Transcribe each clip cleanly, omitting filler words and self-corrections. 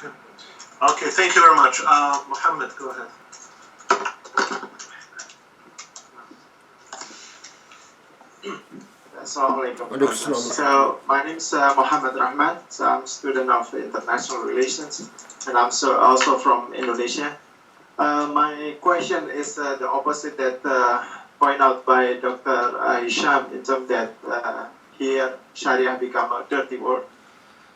Okay, thank you very much. Mohammed, go ahead. Assalamualaikum. So my name is Muhammad Rahman. So I'm a student of international relations, and I'm also from Indonesia. My question is the opposite that point out by Dr. Hisham in terms that here Sharia become a dirty word.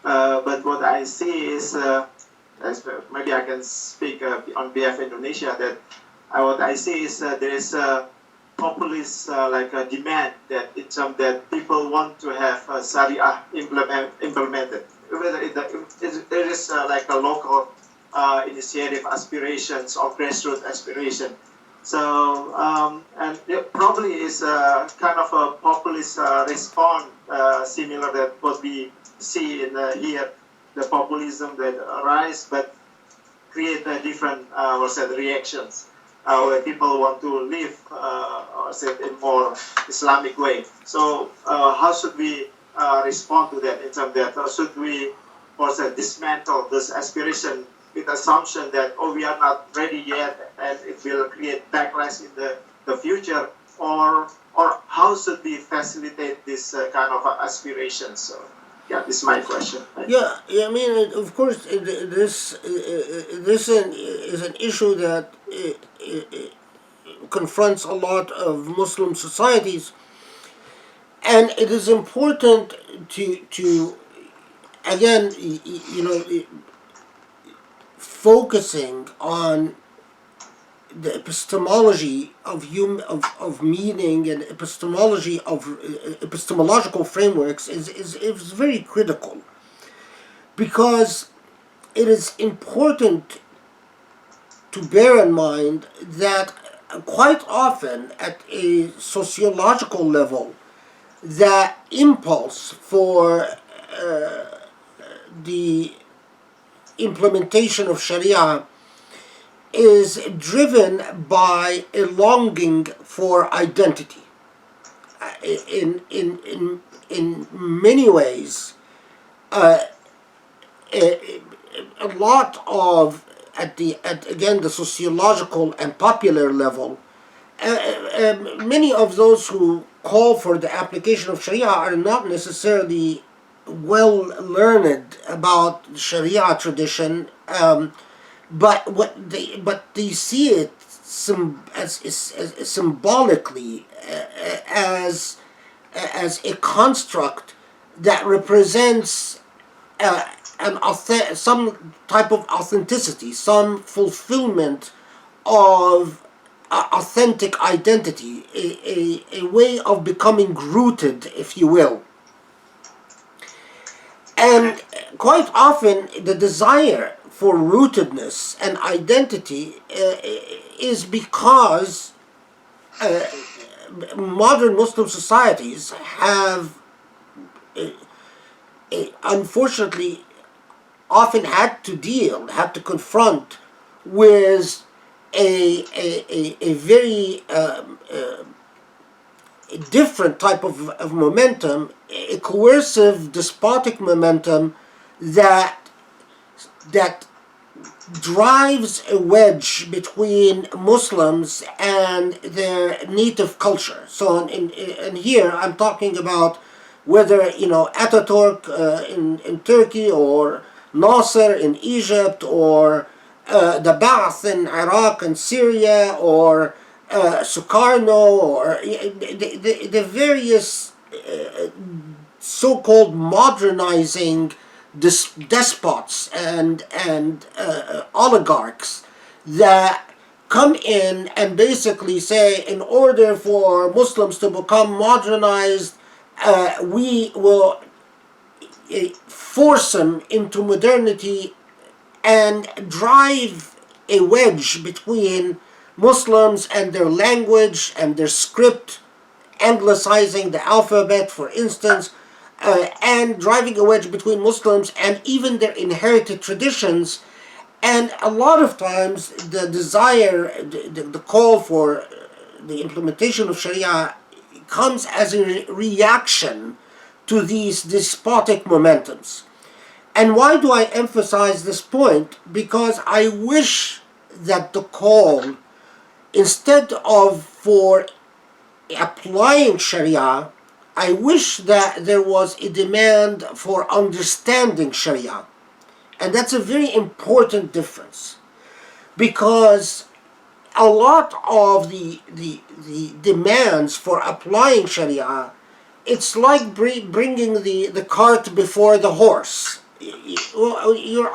But what I see is, maybe I can speak on behalf of Indonesia, that what I see is there is a populist like a demand that in terms that people want to have Sharia implemented. Whether there is like a local initiative aspirations or grassroots aspiration. So, and it probably is kind of a populist response similar that what we see in here, the populism that arise, but create different reactions where people want to live in more Islamic way. So how should we respond to that in terms that should we dismantle this aspiration with assumption that we are not ready yet and it will create backlash in the future, or how should we facilitate this kind of aspirations? So, yeah, this is my question. Yeah, I mean, of course, this is an issue that confronts a lot of Muslim societies, and it is important to again, focusing on the epistemology of meaning and epistemology of epistemological frameworks is very critical, because it is important to bear in mind that quite often at a sociological level, the impulse for the implementation of Sharia is driven by a longing for identity. In many ways, a lot of at the sociological and popular level, many of those who call for the application of Sharia are not necessarily well learned about Sharia tradition, but they see it as symbolically as a construct that represents some type of authenticity, some fulfillment of authentic identity, a way of becoming rooted, if you will. And quite often the desire for rootedness and identity is because modern Muslim societies have unfortunately often had to confront with a very different type of momentum, a coercive, despotic momentum that drives a wedge between Muslims and their native culture. So, in here, I'm talking about whether Ataturk in Turkey, or Nasser in Egypt, or the Ba'ath in Iraq and Syria, or Sukarno, or the various so-called modernizing despots and oligarchs that come in and basically say, in order for Muslims to become modernized, we will force them into modernity and drive a wedge between Muslims and their language and their script, anglicizing the alphabet, for instance, and driving a wedge between Muslims and even their inherited traditions. And a lot of times the desire, the call for the implementation of Sharia comes as a reaction to these despotic momentums. And why do I emphasize this point? Because I wish that the call, instead of for applying Sharia, I wish that there was a demand for understanding Sharia. And that's a very important difference. Because a lot of the demands for applying Sharia, it's like bringing the cart before the horse. You're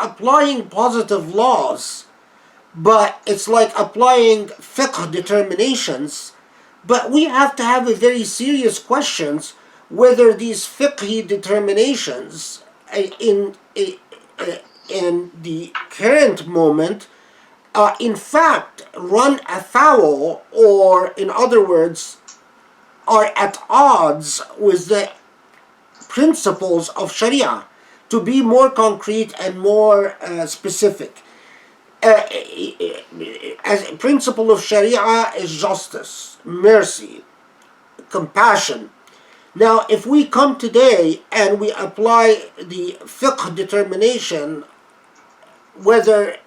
applying positive laws, but it's like applying fiqh determinations. But we have to have a very serious questions whether these fiqh determinations in the current moment in fact run afoul, or in other words, are at odds with the principles of Sharia. To be more concrete and more specific, as a principle of Sharia is justice, mercy, compassion. Now, if we come today and we apply the fiqh determination, whether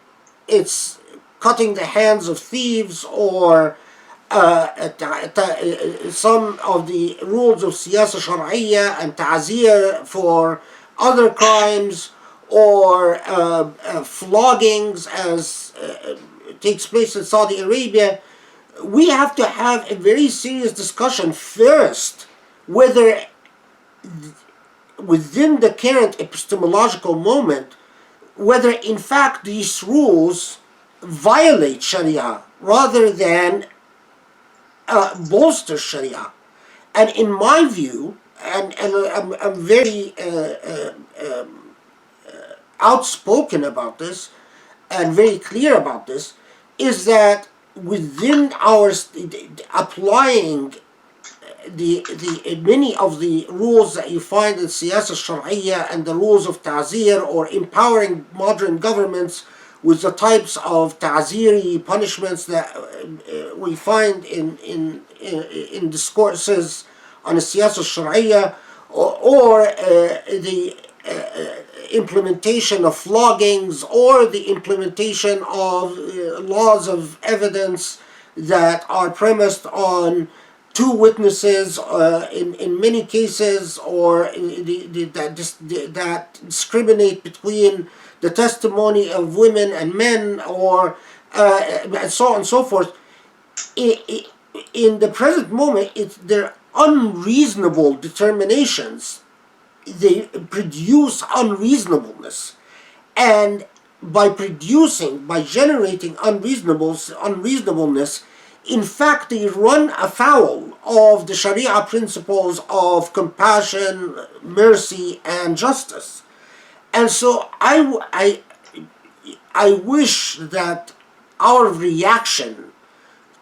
it's cutting the hands of thieves or some of the rules of siyasa shar'iyya and ta'zir for other crimes, or floggings as takes place in Saudi Arabia, we have to have a very serious discussion first whether within the current epistemological moment, whether in fact these rules violate Sharia rather than bolster Sharia. And in my view, and I'm very outspoken about this and very clear about this, is that within our applying the many of the rules that you find in siyasa shar'iyya and the rules of ta'zir, or empowering modern governments with the types of ta'ziri punishments that we find in discourses on the siyasa shar'iyya, or the implementation of floggings, or the implementation of laws of evidence that are premised on two witnesses in many cases, or that discriminate between the testimony of women and men, or and so on and so forth. In the present moment, they're unreasonable determinations. They produce unreasonableness, and by generating unreasonableness, in fact they run afoul of the Sharia principles of compassion, mercy, and justice. And so I wish that our reaction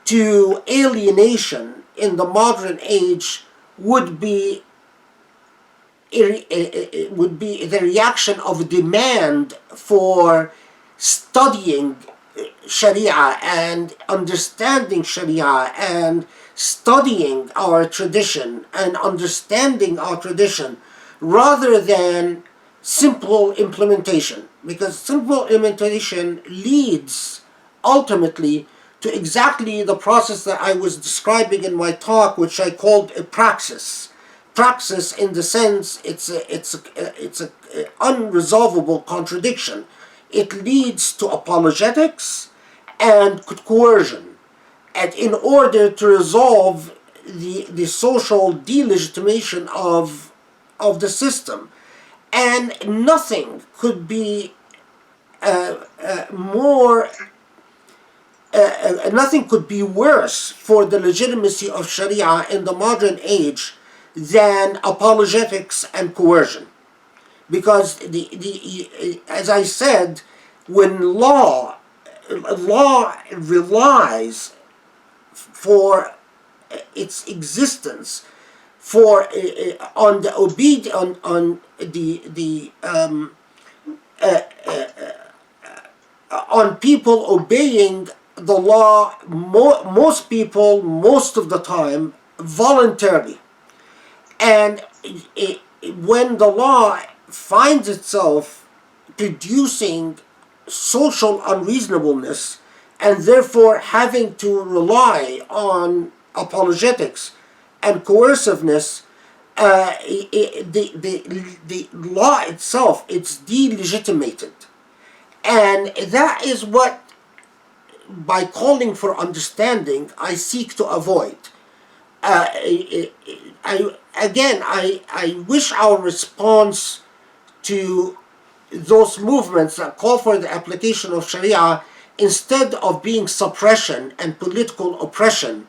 to alienation in the modern age would be the reaction of demand for studying Sharia and understanding Sharia and studying our tradition and understanding our tradition, rather than simple implementation. Because simple implementation leads ultimately to exactly the process that I was describing in my talk, which I called a praxis. Praxis, in the sense, it's a unresolvable contradiction. It leads to apologetics and coercion, and in order to resolve the social delegitimation of the system. And nothing could be nothing could be worse for the legitimacy of Sharia in the modern age than apologetics and coercion. Because as I said, when law relies for its existence on the on people obeying the law, most people, most of the time, voluntarily. And when the law finds itself producing social unreasonableness and therefore having to rely on apologetics and coerciveness, the law itself, it's delegitimated. And that is what, by calling for understanding, I seek to avoid. I wish our response to those movements that call for the application of Sharia, instead of being suppression and political oppression,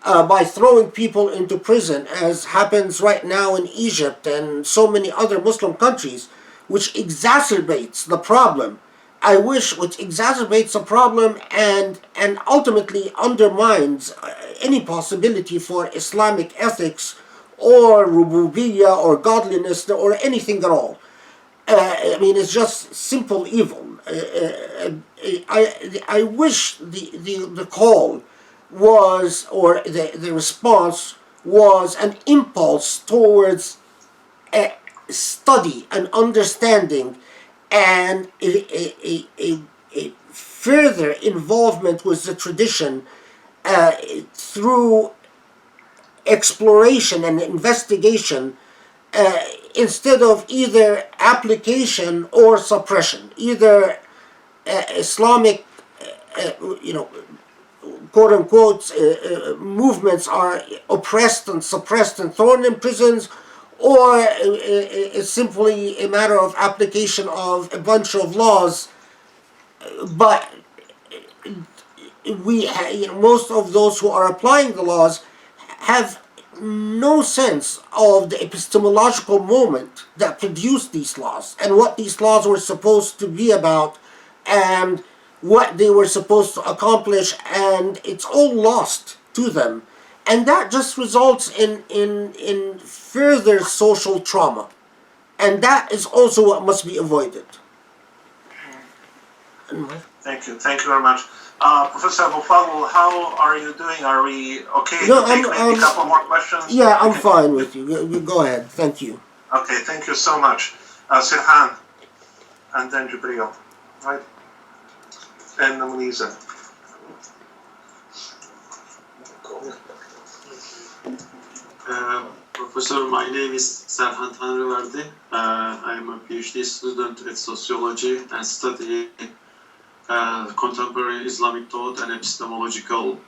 by throwing people into prison, as happens right now in Egypt and so many other Muslim countries, which exacerbates the problem. Which exacerbates the problem and ultimately undermines any possibility for Islamic ethics or rububiyyah or godliness or anything at all. It's just simple evil. I wish the call was, or the response was, an impulse towards study and understanding and a further involvement with the tradition through exploration and investigation, instead of either application or suppression. Either Islamic, quote unquote, movements are oppressed and suppressed and thrown in prisons, or it's simply a matter of application of a bunch of laws. But most of those who are applying the laws have no sense of the epistemological moment that produced these laws and what these laws were supposed to be about and what they were supposed to accomplish, and it's all lost to them. And that just results in further social trauma. And that is also what must be avoided. Thank you very much. Professor Abou Fadl, how are you doing? Are we okay No, to take maybe a couple more questions? Yeah, I'm fine with you. Go ahead. Thank you. Okay, thank you so much. Sirhan, and then Jibril, right? And Muniza. Professor, my name is Serhan Tanrıverdi. I am a PhD student at sociology and study contemporary Islamic thought and epistemological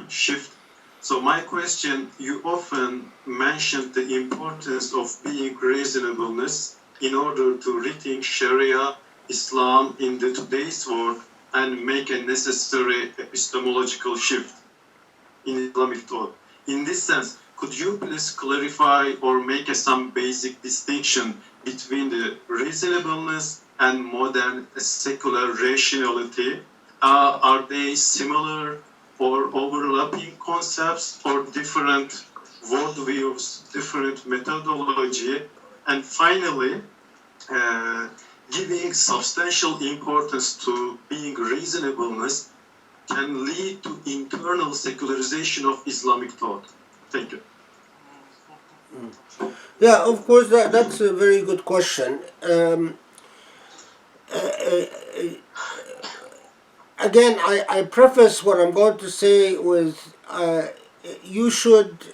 shift. So my question, you often mentioned the importance of being reasonableness in order to rethink Sharia, Islam in the today's world and make a necessary epistemological shift in Islamic thought. In this sense, could you please clarify or make some basic distinction between the reasonableness and modern secular rationality? Are they similar or overlapping concepts or different worldviews, different methodology? And finally, giving substantial importance to being reasonableness can lead to internal secularization of Islamic thought. Thank you. Yeah, of course, that's a very good question. Again, I preface what I'm going to say with you should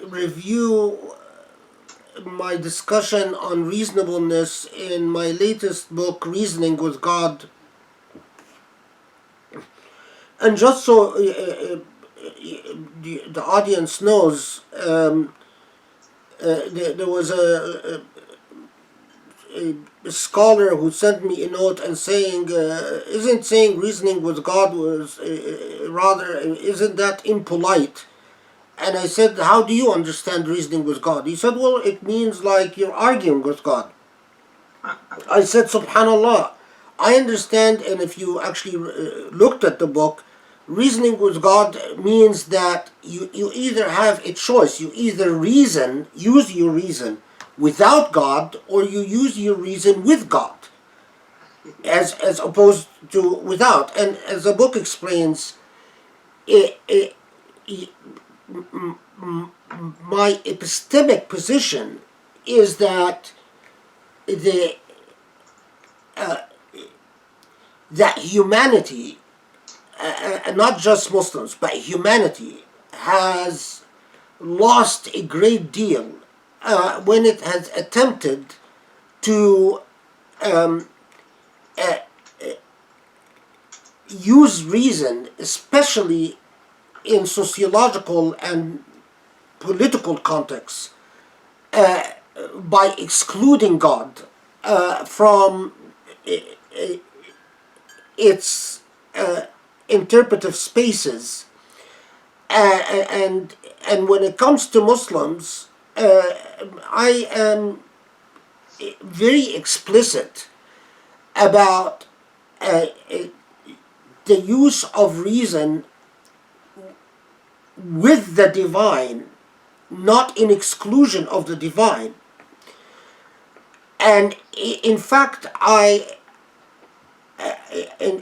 review my discussion on reasonableness in my latest book, Reasoning with God. And just so the audience knows, there was a scholar who sent me a note and saying, isn't saying reasoning with God was rather, isn't that impolite? And I said, how do you understand reasoning with God? He said, well, it means like you're arguing with God. I said, subhanallah, I understand, and if you actually looked at the book, reasoning with God means that you either have a choice. You either use your reason without God, or you use your reason with God, as opposed to without. And as the book explains, my epistemic position is that that humanity, not just Muslims, but humanity has lost a great deal when it has attempted to use reason, especially in sociological and political contexts, by excluding God from its interpretive spaces. And when it comes to Muslims, I am very explicit about the use of reason with the divine, not in exclusion of the divine. And in fact,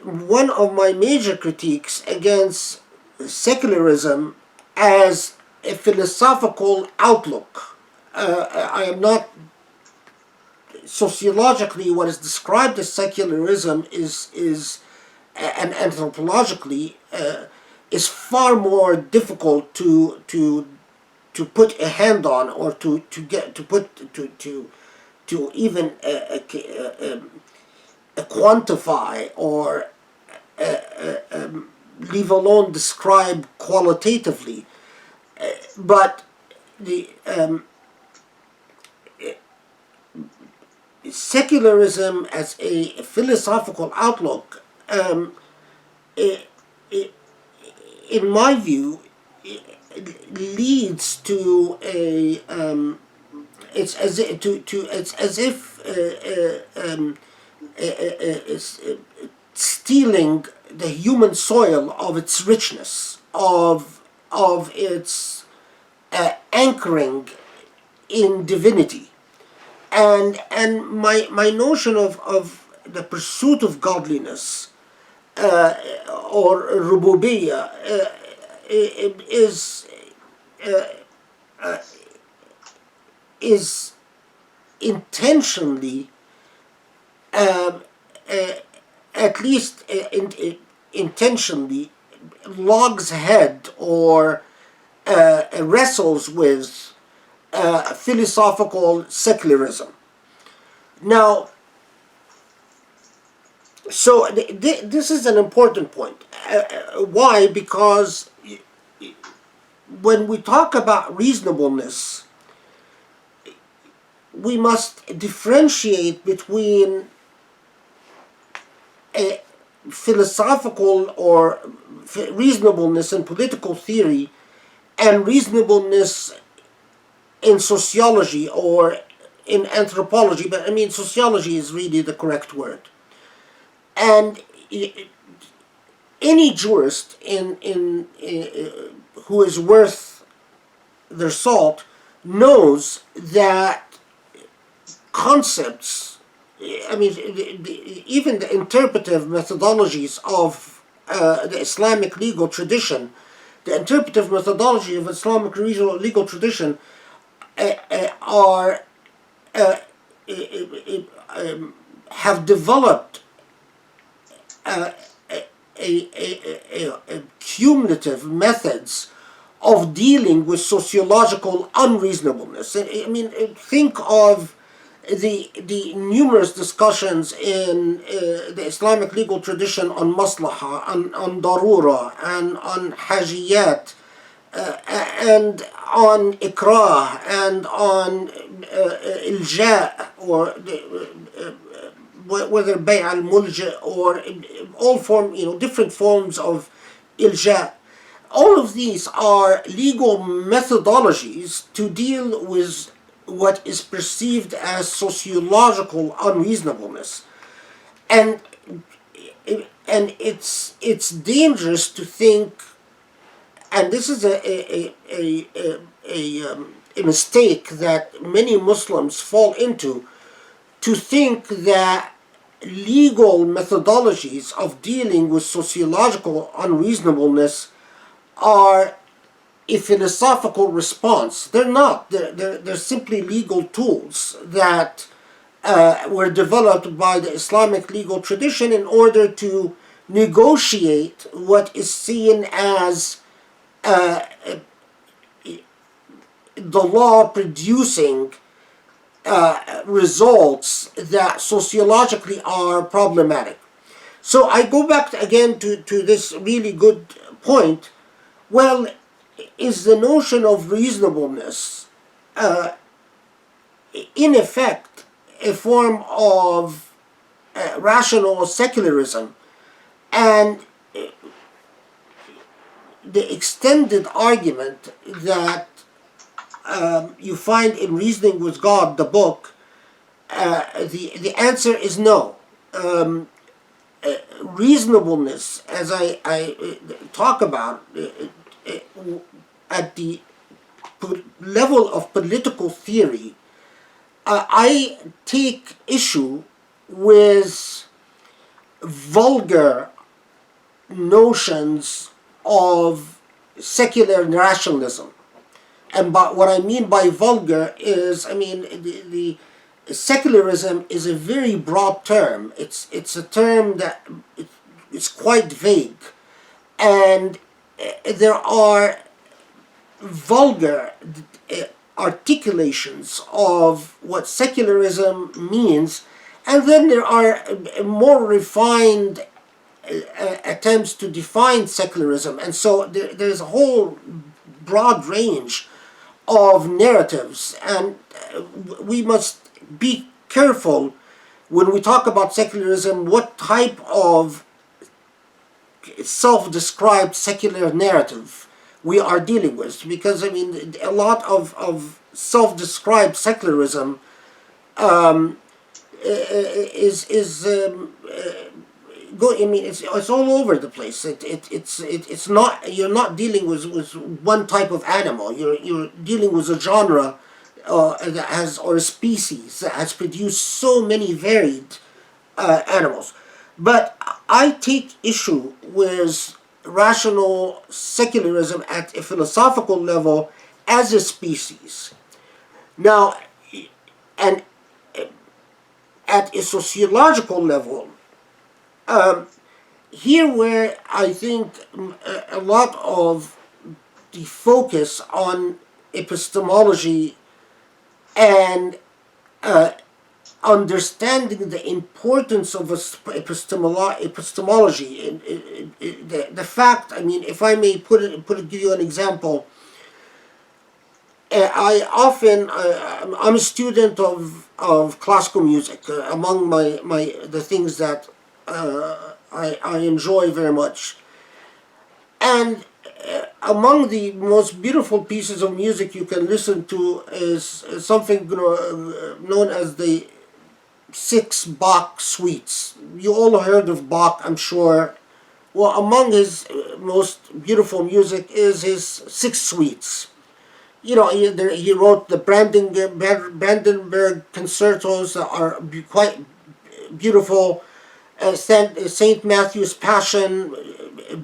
one of my major critiques against secularism as a philosophical outlook, I am not sociologically what is described as secularism is and anthropologically is far more difficult to put a hand on, or to even quantify, or leave alone describe qualitatively. But the secularism as a philosophical outlook, in my view, leads to a it's as if stealing the human soil of its richness, of its anchoring in divinity. And my notion of the pursuit of godliness, or rububiyyah, is intentionally, at least intentionally, logs ahead, or wrestles with philosophical secularism. Now, so this is an important point. Why? Because when we talk about reasonableness, we must differentiate between a philosophical or reasonableness in political theory and reasonableness in sociology or in anthropology, but I mean sociology is really the correct word. And any jurist who is worth their salt knows that concepts, I mean, even the interpretive methodologies of the Islamic legal tradition, the interpretive methodology of Islamic legal tradition have developed cumulative methods of dealing with sociological unreasonableness. I mean, think of the numerous discussions in the Islamic legal tradition on maslaha, on darura, and on hajiyat, and on ikrah, and on ilja, or whether bay' al-mulja, or all different forms of ilja. All of these are legal methodologies to deal with what is perceived as sociological unreasonableness, and it's dangerous to think, and this is a mistake that many Muslims fall into, to think that legal methodologies of dealing with sociological unreasonableness are a philosophical response. They're not. They're simply legal tools that were developed by the Islamic legal tradition in order to negotiate what is seen as the law producing results that sociologically are problematic. So I go back again to this really good point. Well, is the notion of reasonableness in effect a form of rational secularism? And the extended argument that you find in Reasoning with God, the book, the answer is no. Reasonableness, as I talk about, at the level of political theory, I take issue with vulgar notions of secular rationalism. And what I mean by vulgar is, the secularism is a very broad term. It's a term that it's quite vague. And there are vulgar articulations of what secularism means, and then there are more refined attempts to define secularism. And so there's a whole broad range of narratives, and we must be careful when we talk about secularism what type of self-described secular narrative we are dealing with, because a lot of self-described secularism it's all over the place. It's not, you're not dealing with one type of animal. You're dealing with a genre that has, or a species that has produced so many varied animals. But I take issue with rational secularism at a philosophical level as a species. Now, and at a sociological level, here where I think a lot of the focus on epistemology and understanding the importance of epistemology, the fact, if I may give you an example, I'm a student of classical music. Among the things that I enjoy very much. And among the most beautiful pieces of music you can listen to is something known as the 6 Bach suites. You all heard of Bach, I'm sure. Well, among his most beautiful music is his 6 suites. He wrote the Brandenburg concertos that are quite beautiful. Saint Matthew's Passion,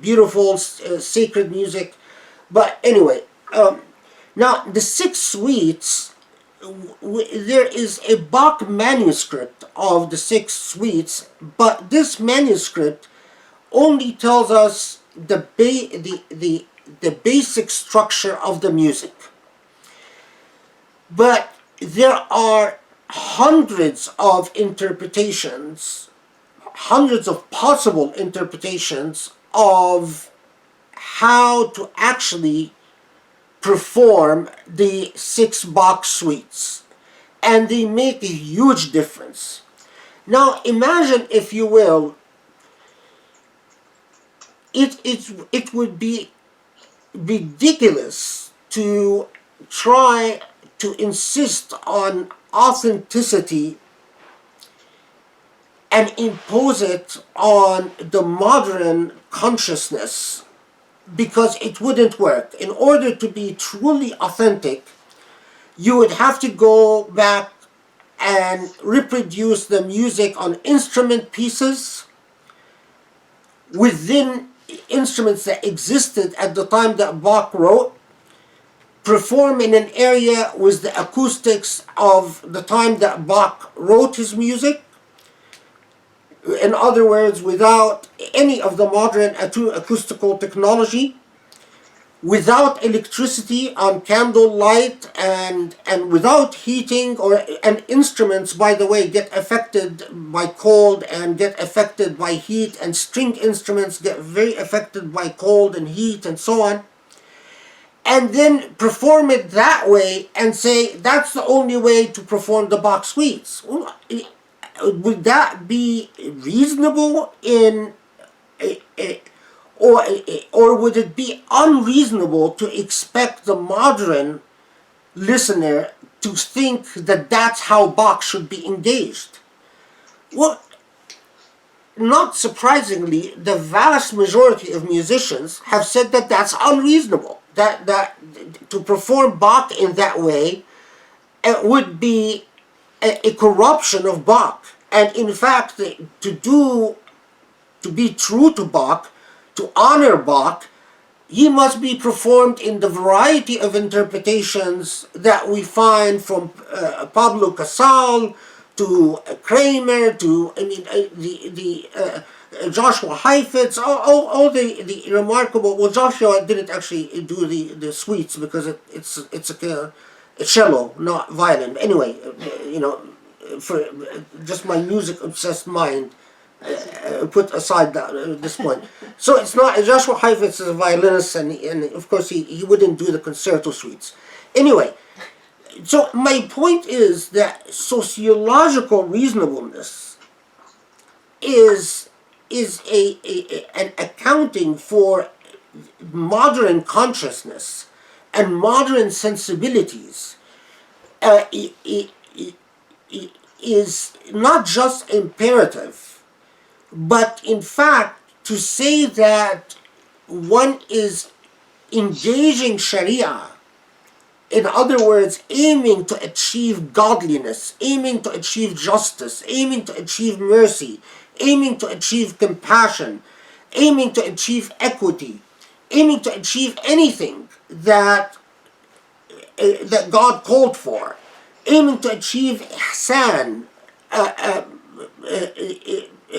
beautiful sacred music. But anyway, now the 6 suites, there is a Bach manuscript of the 6 suites, but this manuscript only tells us the basic structure of the music. But there are hundreds of interpretations, hundreds of possible interpretations of how to actually perform the 6 Bach suites, and they make a huge difference. Now imagine, if you will, it would be ridiculous to try to insist on authenticity and impose it on the modern consciousness, because it wouldn't work. In order to be truly authentic, you would have to go back and reproduce the music on instrument pieces within instruments that existed at the time that Bach wrote, perform in an area with the acoustics of the time that Bach wrote his music. In other words, without any of the modern acoustical technology, without electricity on candle light, and without heating, and instruments, by the way, get affected by cold and get affected by heat, and string instruments get very affected by cold and heat and so on, and then perform it that way and say that's the only way to perform the Bach suites. Would that be reasonable or would it be unreasonable to expect the modern listener to think that that's how Bach should be engaged? Well, not surprisingly, the vast majority of musicians have said that that's unreasonable. That to perform Bach in that way would be a corruption of Bach. And in fact, to be true to Bach, to honor Bach, he must be performed in the variety of interpretations that we find from Pablo Casal to Kramer to Joshua Heifetz, all the remarkable. Well, Joshua didn't actually do the suites because it's a cello, not violin. Anyway, for just my music obsessed mind. Put aside this point. So it's not, Joshua Heifetz is a violinist, and of course he wouldn't do the concerto suites. Anyway, so my point is that sociological reasonableness is an accounting for modern consciousness and modern sensibilities. Is not just imperative, but in fact, to say that one is engaging Shari'ah, in other words, aiming to achieve godliness, aiming to achieve justice, aiming to achieve mercy, aiming to achieve compassion, aiming to achieve equity, aiming to achieve anything that God called for, aiming to achieve ihsan,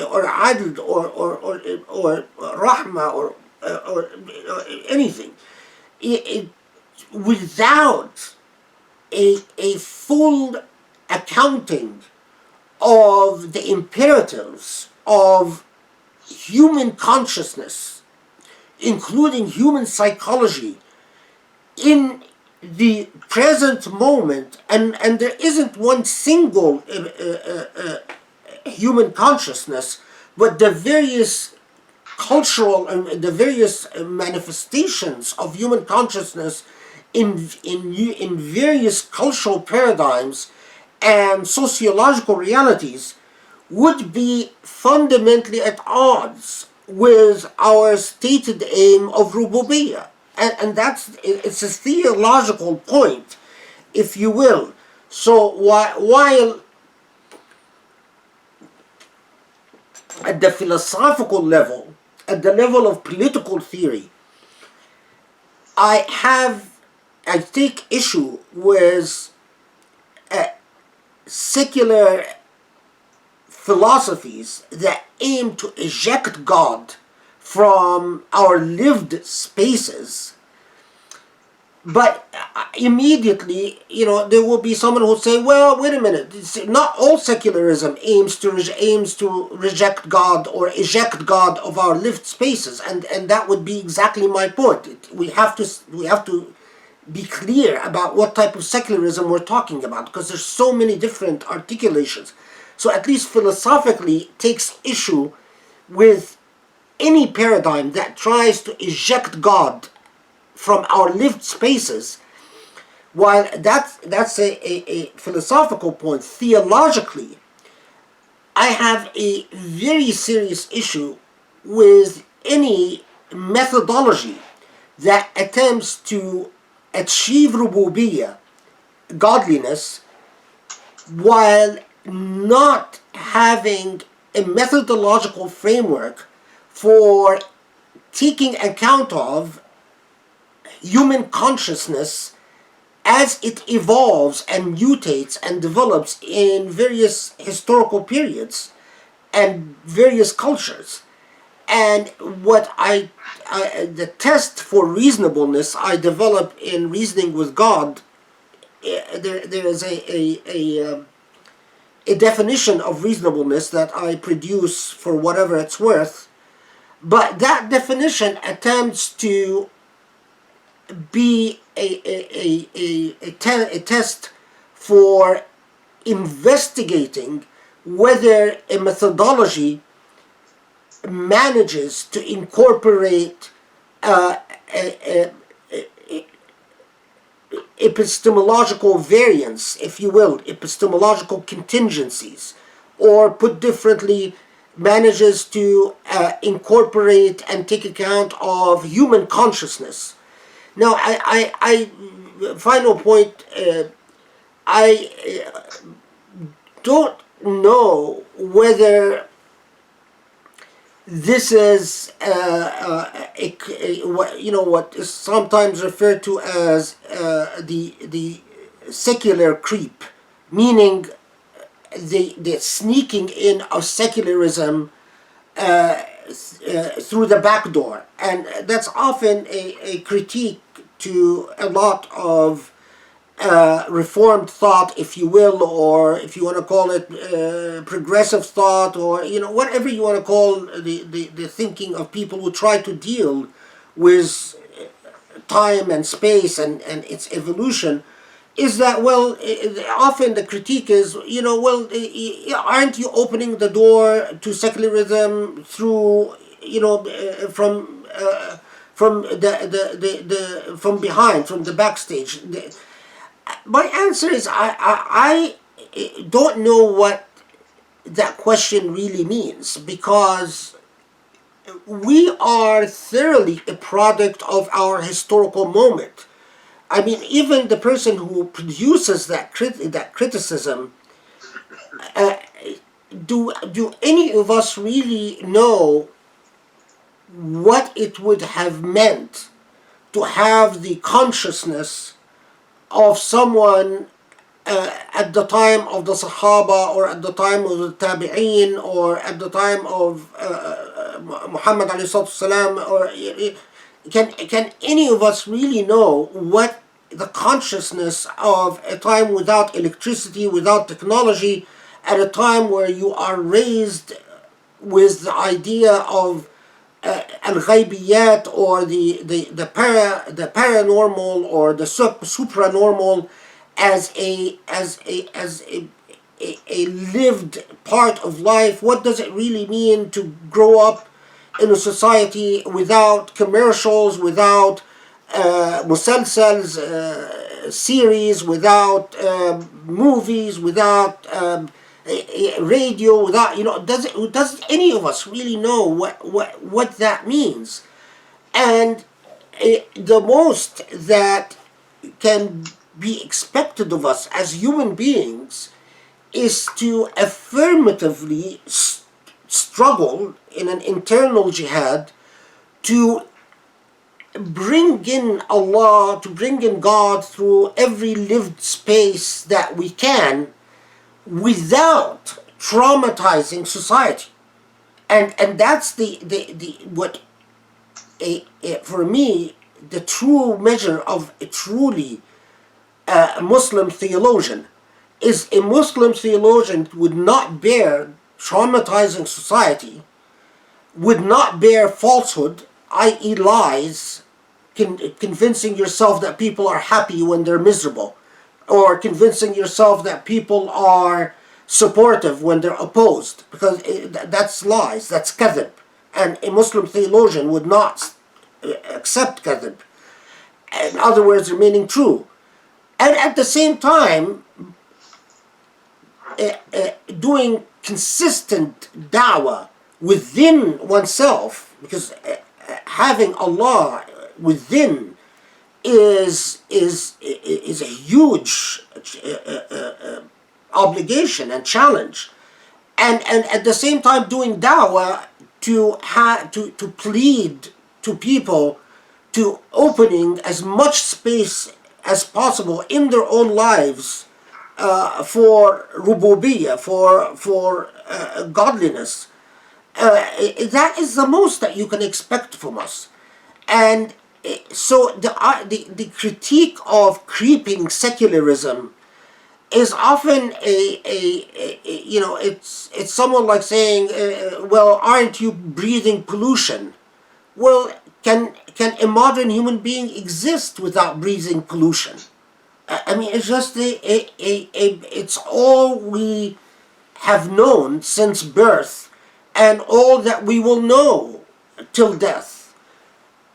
or adl, or rahma, or anything, without a full accounting of the imperatives of human consciousness, including human psychology, in the present moment, and there isn't one single human consciousness, but the various cultural and the various manifestations of human consciousness in various cultural paradigms and sociological realities would be fundamentally at odds with our stated aim of rububiyyah. And it's a theological point, if you will. So while at the philosophical level, at the level of political theory, I take issue with secular philosophies that aim to eject God from our lived spaces. But immediately, there will be someone who will say, well, wait a minute, not all secularism aims to reject God or eject God of our lived spaces, and that would be exactly my point. We have to be clear about what type of secularism we're talking about, because there's so many different articulations. So at least philosophically takes issue with any paradigm that tries to eject God from our lived spaces. While that's a philosophical point, theologically, I have a very serious issue with any methodology that attempts to achieve rububiyyah, godliness, while not having a methodological framework for taking account of human consciousness as it evolves and mutates and develops in various historical periods and various cultures. And the test for reasonableness I develop in Reasoning with God, there is a definition of reasonableness that I produce for whatever it's worth, but that definition attempts to be a test for investigating whether a methodology manages to incorporate epistemological variance, if you will, epistemological contingencies, or put differently, manages to incorporate and take account of human consciousness. Now, final point, I don't know whether this is what is sometimes referred to as the secular creep, meaning the sneaking in of secularism through the back door. And that's often a critique to a lot of reformed thought, if you will, or if you want to call it progressive thought, or whatever you want to call the thinking of people who try to deal with time and space and its evolution, is that, often the critique is, aren't you opening the door to secularism through, from behind, from the backstage? My answer is I don't know what that question really means, because we are thoroughly a product of our historical moment. I mean, even the person who produces that criticism, do any of us really know what it would have meant to have the consciousness of someone at the time of the Sahaba, or at the time of the Tabi'een, or at the time of Muhammad ﷺ, or can any of us really know what the consciousness of a time without electricity, without technology, at a time where you are raised with the idea of al-ghaybiyat, or the paranormal, or the supranormal, as a lived part of life? What does it really mean to grow up in a society without commercials, without musalsals, series, without movies, without radio, without, doesn't any of us really know what that means? And the most that can be expected of us as human beings is to affirmatively struggle in an internal jihad to bring in Allah, to bring in God through every lived space that we can, without traumatizing society. And that's for me, the true measure of a truly Muslim theologian. Is a Muslim theologian would not bear traumatizing society, would not bear falsehood, i.e. lies, convincing yourself that people are happy when they're miserable, or convincing yourself that people are supportive when they're opposed, because that's lies, that's kadhib. And a Muslim theologian would not accept kadhib. In other words, remaining true. And at the same time, doing consistent da'wah within oneself, because having Allah within is a huge obligation and challenge, and at the same time doing da'wah to plead to people to opening as much space as possible in their own lives for rububiyyah, for godliness. That is the most that you can expect from us. And so the critique of creeping secularism is often it's somewhat like saying, well, aren't you breathing pollution? Well, can a modern human being exist without breathing pollution? I mean, it's just it's all we have known since birth, and all that we will know till death.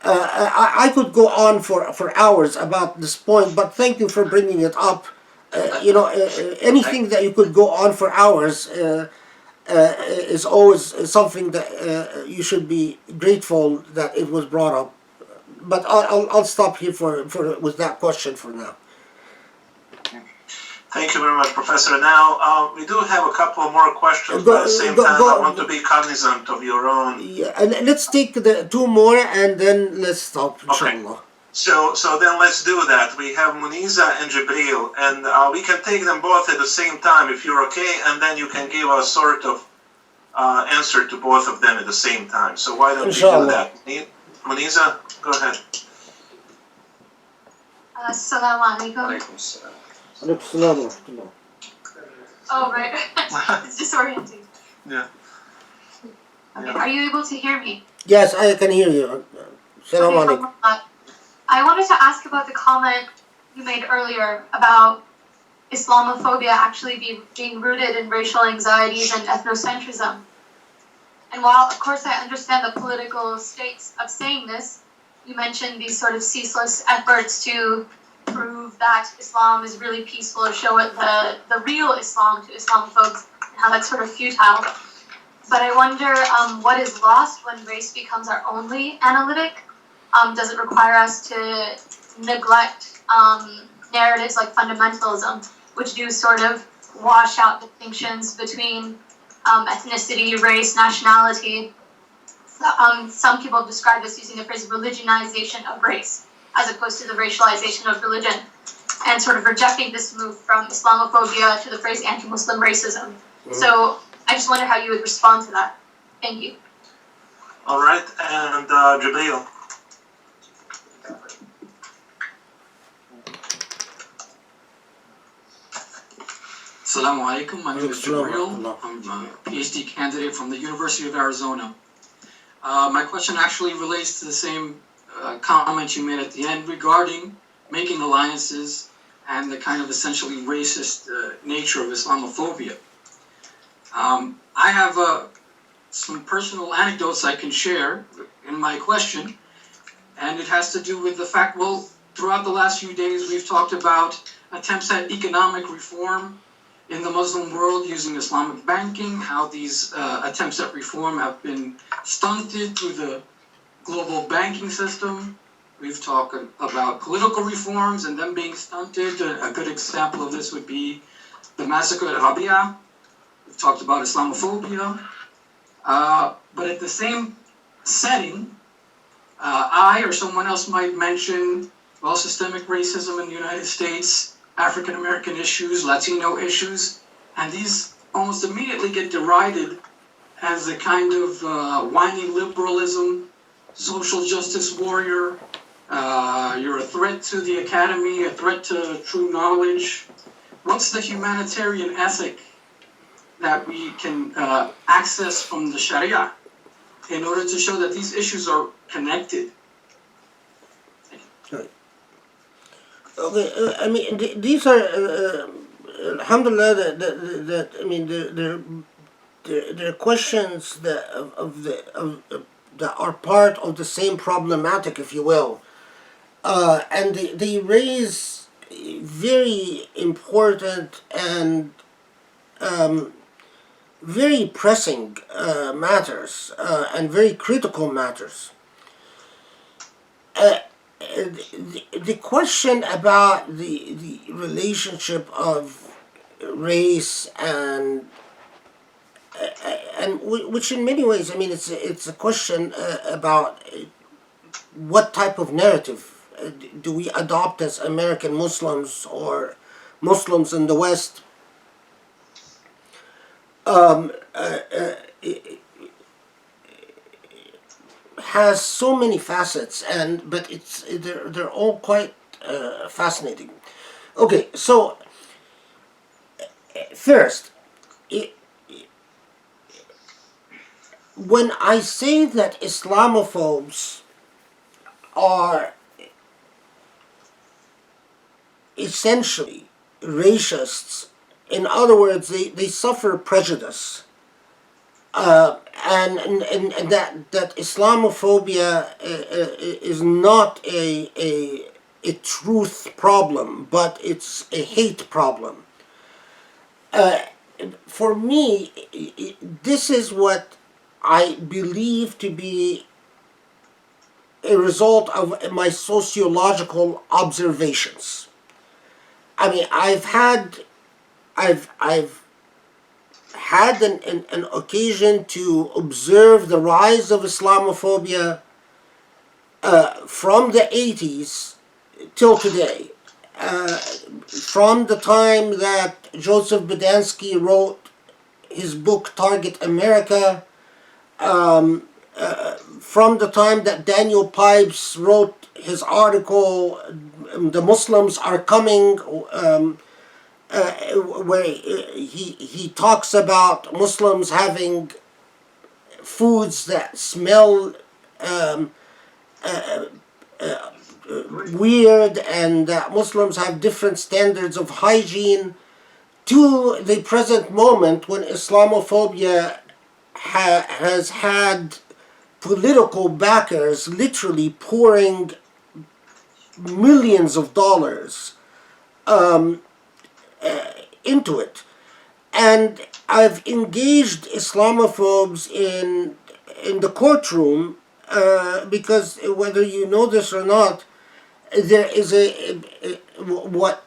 I could go on for hours about this point, but thank you for bringing it up. Anything that you could go on for hours is always something that you should be grateful that it was brought up. But I'll stop here with that question for now. Thank you very much, Professor. Now, we do have a couple of more questions, but at the same time, I want to be cognizant of your own. Yeah, and let's take the two more, and then let's stop, inshallah. Okay. So then let's do that. We have Muniza and Jibril, and we can take them both at the same time if you're okay, and then you can give a sort of answer to both of them at the same time. So why don't Inshallah. you do that? Muniza, go ahead. Assalamu alaikum. Oh, right. It's disorienting. Yeah. Okay. Are you able to hear me? Yes, I can hear you. Assalamu alaikum. I wanted to ask about the comment you made earlier about Islamophobia actually being rooted in racial anxieties and ethnocentrism. And while, of course, I understand the political stakes of saying this, you mentioned these sort of ceaseless efforts to prove that Islam is really peaceful, or show it the real Islam to Islamophobes, and how that's sort of futile. But I wonder what is lost when race becomes our only analytic. Does it require us to neglect narratives like fundamentalism, which do sort of wash out distinctions between ethnicity, race, nationality? Some people describe this using the phrase religionization of race, as opposed to the racialization of religion, and sort of rejecting this move from Islamophobia to the phrase anti-Muslim racism. So I just wonder how you would respond to that. Thank you. All right, and Jibril. Assalamu alaikum. My name is Jibril. I'm a PhD candidate from the University of Arizona. My question actually relates to the same comment you made at the end regarding making alliances and the kind of essentially racist nature of Islamophobia. I have some personal anecdotes I can share in my question, and it has to do with the fact, well, throughout the last few days we've talked about attempts at economic reform in the Muslim world using Islamic banking, how these attempts at reform have been stunted through the global banking system. We've talked about political reforms and them being stunted. A good example of this would be the massacre at Rabia. We've talked about Islamophobia. But at the same setting, I or someone else might mention, well, systemic racism in the United States, African American issues, Latino issues, and these almost immediately get derided as a kind of whiny liberalism, social justice warrior. You're a threat to the academy, a threat to true knowledge. What's the humanitarian ethic that we can access from the Shari'ah in order to show that these issues are connected? Okay, I mean, these are, alhamdulillah, they're questions that are part of the same problematic, if you will, and they raise very important and very pressing matters and very critical matters. The question about the relationship of race and which in many ways, I mean, it's a question about what type of narrative do we adopt as American Muslims or Muslims in the West, has so many facets, but they're all quite fascinating. Okay, so first, when I say that Islamophobes are essentially racists, in other words, they suffer prejudice, and that Islamophobia is not a truth problem, but it's a hate problem. For me, this is what I believe to be a result of my sociological observations. I mean, I've had an occasion to observe the rise of Islamophobia from the 80s till today. From the time that Joseph Bodansky wrote his book Target America, from the time that Daniel Pipes wrote his article The Muslims Are Coming, where he talks about Muslims having foods that smell weird, and that Muslims have different standards of hygiene, to the present moment when Islamophobia has had political backers literally pouring millions of dollars into it. And I've engaged Islamophobes in the courtroom because, whether you know this or not, there is what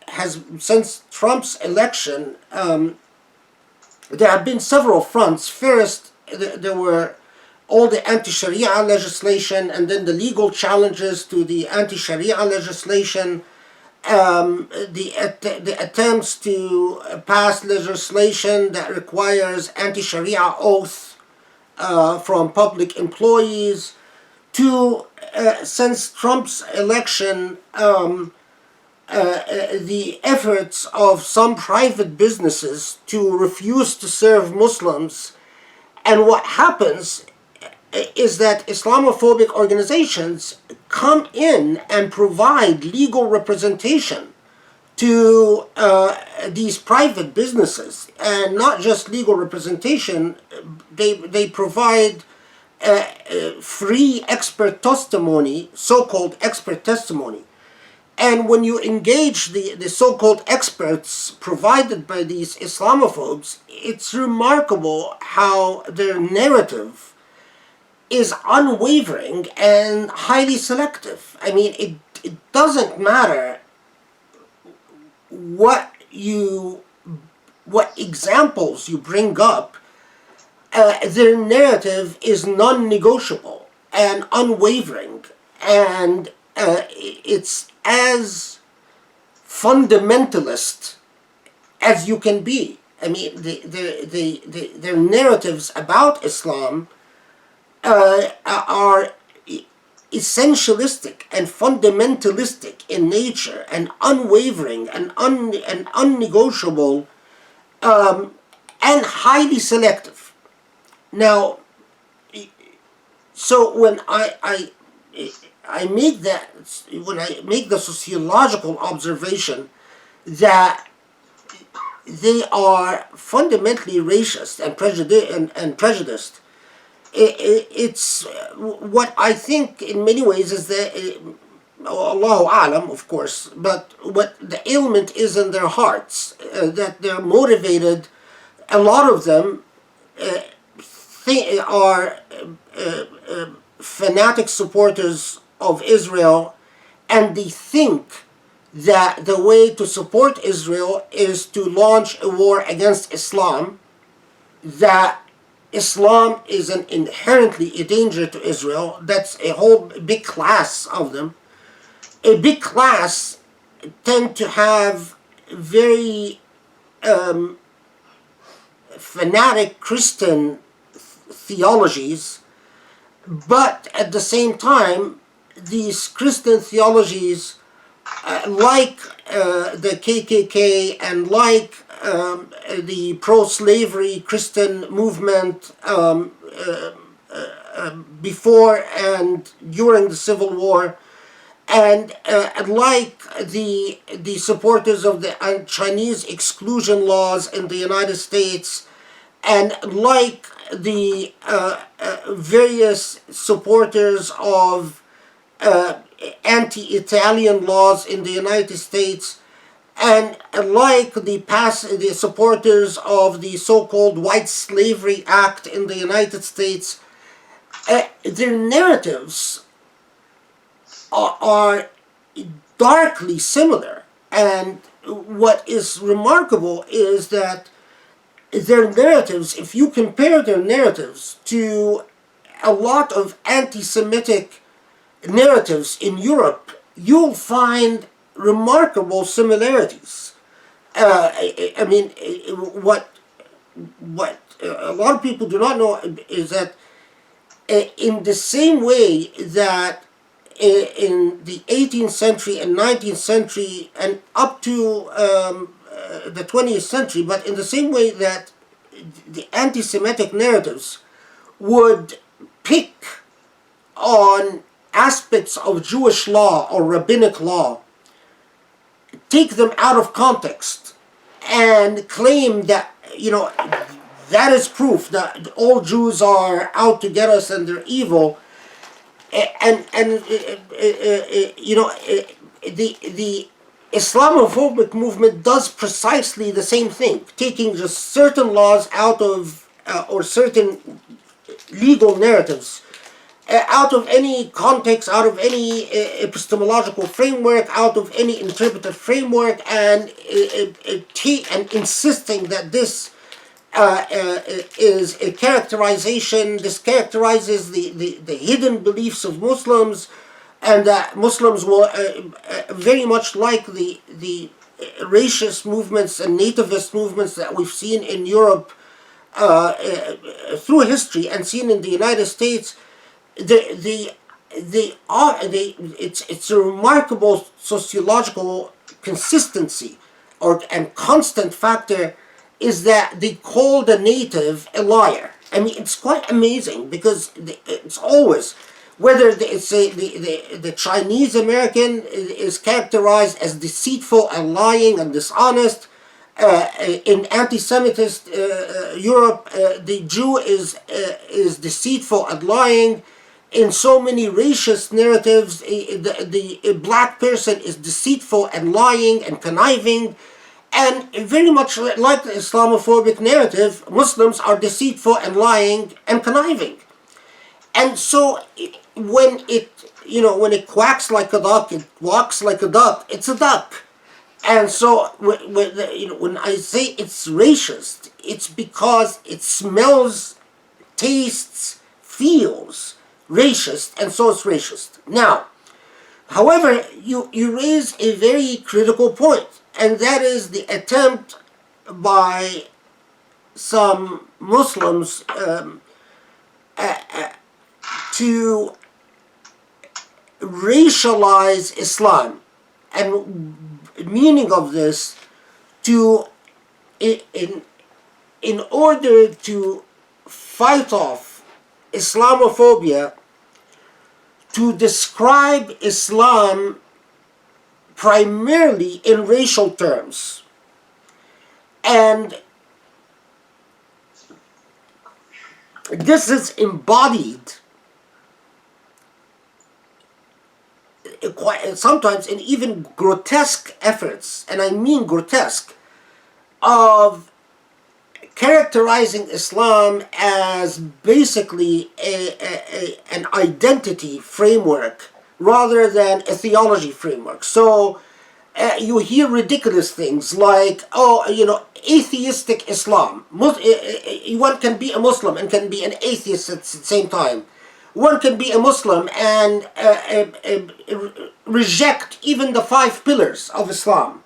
has, since Trump's election, there have been several fronts. First, there were all the anti-Shari'ah legislation, and then the legal challenges to the anti-Shari'ah legislation, the attempts to pass legislation that requires anti-Shari'ah oath from public employees, to, since Trump's election, the efforts of some private businesses to refuse to serve Muslims. And what happens is that Islamophobic organizations come in and provide legal representation to these private businesses. And not just legal representation, they provide free expert testimony, so-called expert testimony. And when you engage the so-called experts provided by these Islamophobes, it's remarkable how their narrative is unwavering and highly selective. I mean, it doesn't matter what examples you bring up, their narrative is non-negotiable and unwavering, and it's as fundamentalist as you can be. I mean, their narratives about Islam are essentialistic and fundamentalistic in nature, and unwavering and unnegotiable, and highly selective. Now, so when I make the sociological observation that they are fundamentally racist and prejudiced, it's what I think in many ways is that, Allahu A'lam, of course, but what the ailment is in their hearts, that they're motivated, a lot of them are fanatic supporters of Israel, and they think that the way to support Israel is to launch a war against Islam, that Islam is inherently a danger to Israel. That's a whole big class of them. a big class tend to have very fanatic Christian theologies, but at the same time, these Christian theologies, like the KKK and like the pro-slavery Christian movement before and during the Civil War, and like the supporters of the Chinese exclusion laws in the United States, and like the various supporters of anti-Italian laws in the United States, and like the supporters of the so-called White Slavery Act in the United States, their narratives are darkly similar. And what is remarkable is that their narratives, if you compare their narratives to a lot of anti-Semitic narratives in Europe, you'll find remarkable similarities. I mean, what a lot of people do not know is that in the same way that in the 18th century and 19th century and up to the 20th century, but in the same way that the anti-Semitic narratives would pick on aspects of Jewish law or rabbinic law, take them out of context, and claim that, you know, that is proof that all Jews are out to get us and they're evil, and you know, the Islamophobic movement does precisely the same thing, taking just certain laws out of, or certain legal narratives, out of any context, out of any epistemological framework, out of any interpretive framework, and insisting that this is a characterization, this characterizes the hidden beliefs of Muslims, and that Muslims will very much like the racist movements and nativist movements that we've seen in Europe through history and seen in the United States. It's a remarkable sociological consistency and constant factor is that they call the native a liar. I mean, it's quite amazing because it's always, whether it's the Chinese American is characterized as deceitful and lying and dishonest, in anti-Semitist Europe, the Jew is deceitful and lying. In so many racist narratives, the black person is deceitful and lying and conniving. And very much like the Islamophobic narrative, Muslims are deceitful and lying and conniving. And so when it quacks like a duck, it walks like a duck, it's a duck. And so when I say it's racist, it's because it smells, tastes, feels racist, and so it's racist. Now, however, you raise a very critical point, and that is the attempt by some Muslims to racialize Islam, and meaning of this, to in order to fight off Islamophobia, to describe Islam primarily in racial terms. And this is embodied sometimes in even grotesque efforts, and I mean grotesque, of characterizing Islam as basically an identity framework rather than a theology framework. So you hear ridiculous things like, atheistic Islam. One can be a Muslim and can be an atheist at the same time. one can be a Muslim and reject even the 5 pillars of Islam.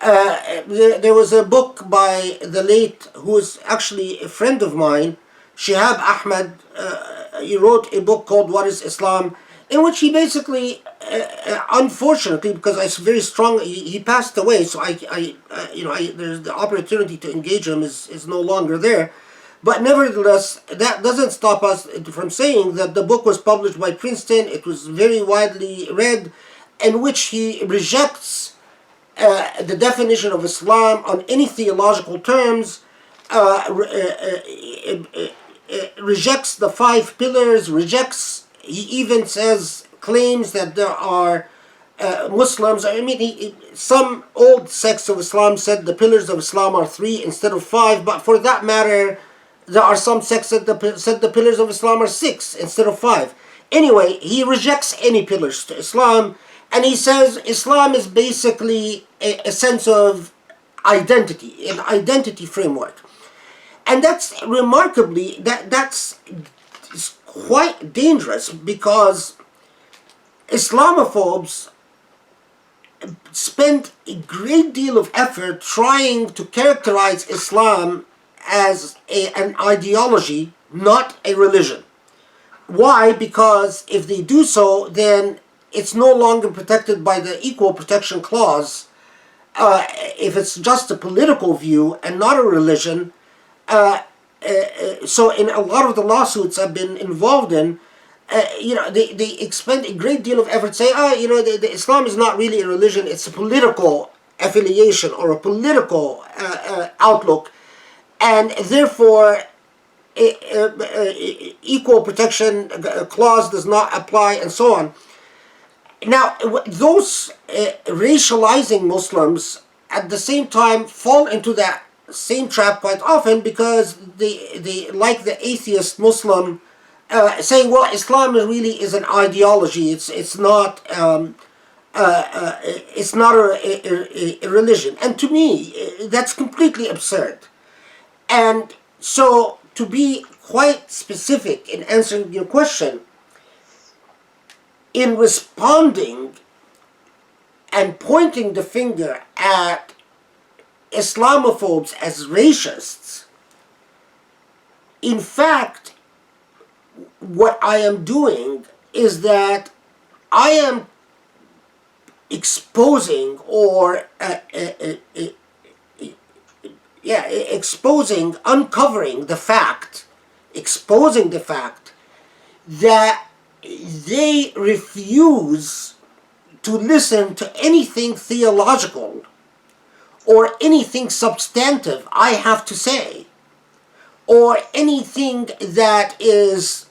There was a book by the late, who is actually a friend of mine, Shihab Ahmed. He wrote a book called What is Islam, in which he basically, unfortunately, because it's very strong, he passed away, so there's the opportunity to engage him is no longer there. But nevertheless, that doesn't stop us from saying that the book was published by Princeton. It was very widely read, in which he rejects the definition of Islam on any theological terms, rejects the 5 pillars, he even claims that there are Muslims. I mean, some old sects of Islam said the pillars of Islam are 3 instead of 5, but for that matter, there are some sects that said the pillars of Islam are 6 instead of 5. Anyway, he rejects any pillars to Islam, and he says Islam is basically a sense of identity, an identity framework. And that's remarkably, that's quite dangerous, because Islamophobes spend a great deal of effort trying to characterize Islam as an ideology, not a religion. Why? Because if they do so, then it's no longer protected by the Equal Protection Clause. If it's just a political view and not a religion, so in a lot of the lawsuits I've been involved in, they expend a great deal of effort saying, the Islam is not really a religion, it's a political affiliation or a political outlook, and therefore Equal Protection Clause does not apply, and so on. Now, those racializing Muslims at the same time fall into that same trap quite often, because they like the atheist Muslim saying, well, Islam really is an ideology. It's not a religion. And to me, that's completely absurd. And so, to be quite specific in answering your question, in responding and pointing the finger at Islamophobes as racists, in fact, what I am doing is that I am exposing uncovering the fact, exposing the fact that they refuse to listen to anything theological or anything substantive I have to say, or anything that is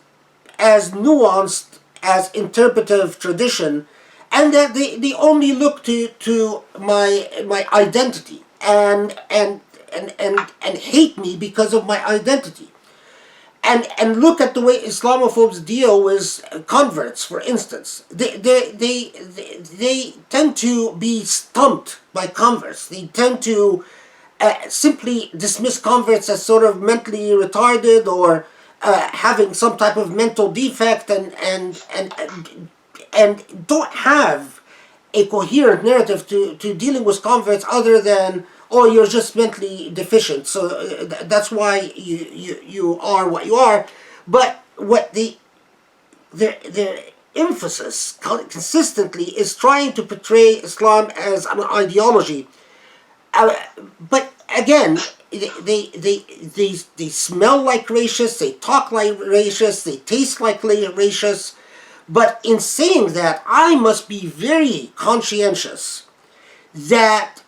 as nuanced as interpretive tradition, and that they only look to my identity and hate me because of my identity. And look at the way Islamophobes deal with converts, for instance. They tend to be stumped by converts. They tend to simply dismiss converts as sort of mentally retarded or having some type of mental defect, and don't have a coherent narrative to dealing with converts other than, oh, you're just mentally deficient, so that's why you are what you are. But what their emphasis consistently is trying to portray Islam as an ideology. But again, they smell like racists, they talk like racists, they taste like racists. But in saying that, I must be very conscientious that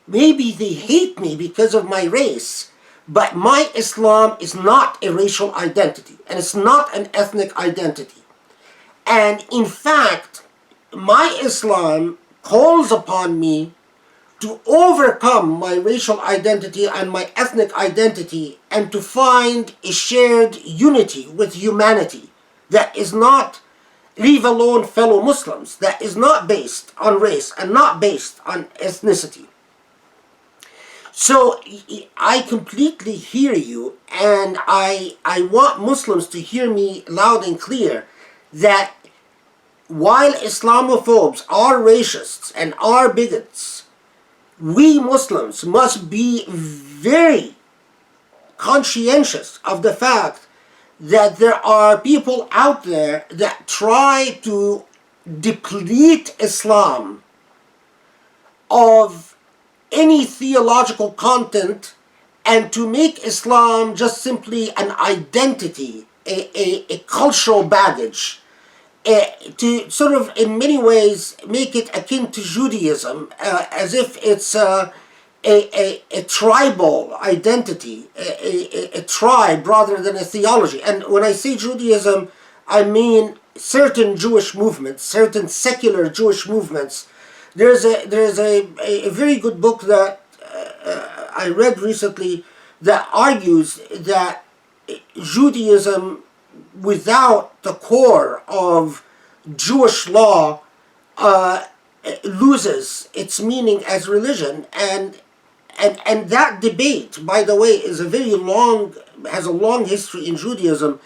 maybe they hate me because of my race, but my Islam is not a racial identity, and it's not an ethnic identity. And in fact, my Islam calls upon me to overcome my racial identity and my ethnic identity, and to find a shared unity with humanity that is not, leave alone fellow Muslims, that is not based on race and not based on ethnicity. So I completely hear you, and I want Muslims to hear me loud and clear that while Islamophobes are racists and are bigots, we Muslims must be very conscientious of the fact that there are people out there that try to deplete Islam of any theological content and to make Islam just simply an identity, a cultural baggage, to sort of in many ways make it akin to Judaism, as if it's a tribal identity, a tribe rather than a theology. And when I say Judaism, I mean certain Jewish movements, certain secular Jewish movements. There's a very good book that I read recently that argues that Judaism without the core of Jewish law loses its meaning as religion, and that debate, by the way, has a long history in Judaism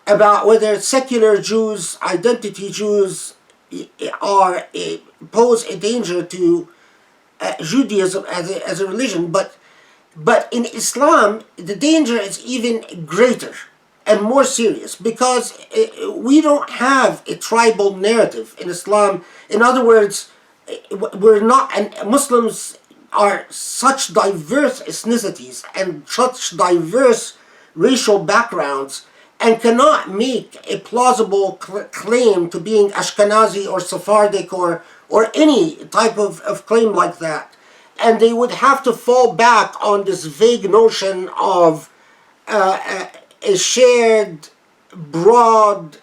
about whether secular Jews, identity Jews, pose a danger to Judaism as a religion, but in Islam the danger is even greater and more serious, because we don't have a tribal narrative in Islam. In other words, we're not, and Muslims are such diverse ethnicities and such diverse racial backgrounds, and cannot make a plausible claim to being Ashkenazi or Sephardic or any type of claim like that. And they would have to fall back on this vague notion of a shared, broad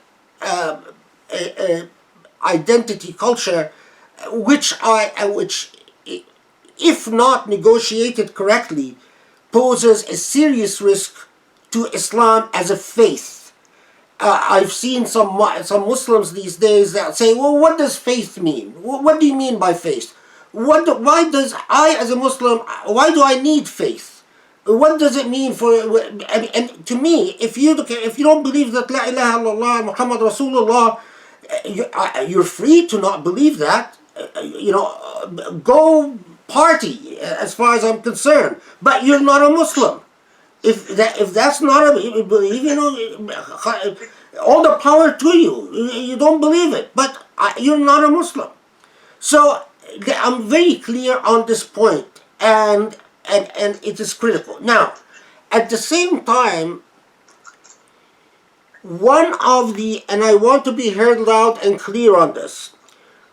identity culture, which if not negotiated correctly, poses a serious risk to Islam as a faith. I've seen some Muslims these days that say, well, what does faith mean? What do you mean by faith? Why do I need faith? What does it mean for, and to me, if you don't believe that La ilaha illallah Muhammad Rasulullah, you're free to not believe that. Go party as far as I'm concerned, but you're not a Muslim. If that's not a belief, all the power to you. You don't believe it, but you're not a Muslim. So I'm very clear on this point, and it is critical. Now, at the same time, and I want to be heard loud and clear on this,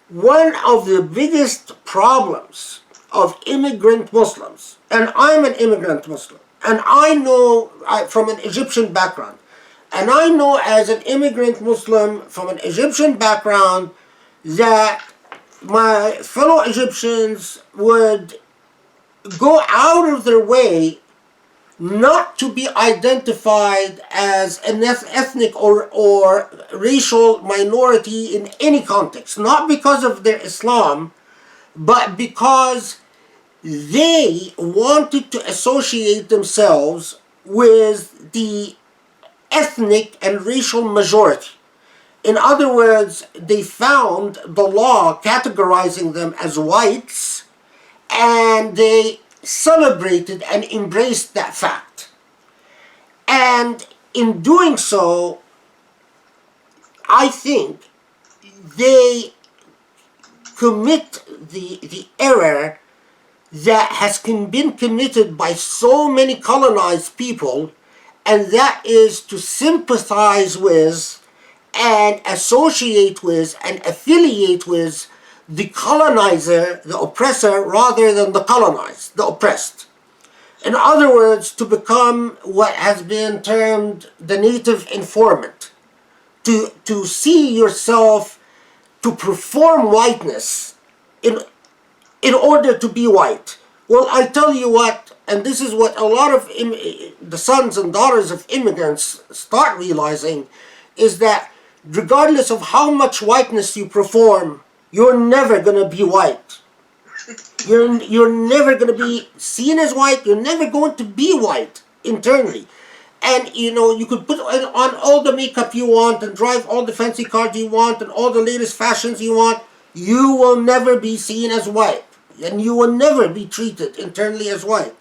one of the biggest problems of immigrant Muslims, and I'm an immigrant Muslim, and I know from an Egyptian background, and I know as an immigrant Muslim from an Egyptian background that my fellow Egyptians would go out of their way not to be identified as an ethnic or racial minority in any context, not because of their Islam, but because they wanted to associate themselves with the ethnic and racial majority. In other words, they found the law categorizing them as whites, and they celebrated and embraced that fact. And in doing so, I think they commit the error that has been committed by so many colonized people, and that is to sympathize with and associate with and affiliate with the colonizer, the oppressor, rather than the colonized, the oppressed. In other words, to become what has been termed the native informant, to see yourself, to perform whiteness in order to be white. Well, I tell you what, and this is what a lot of the sons and daughters of immigrants start realizing, is that regardless of how much whiteness you perform, you're never going to be white. You're never going to be seen as white. You're never going to be white internally. And you could put on all the makeup you want and drive all the fancy cars you want and all the latest fashions you want. You will never be seen as white. And you will never be treated internally as white.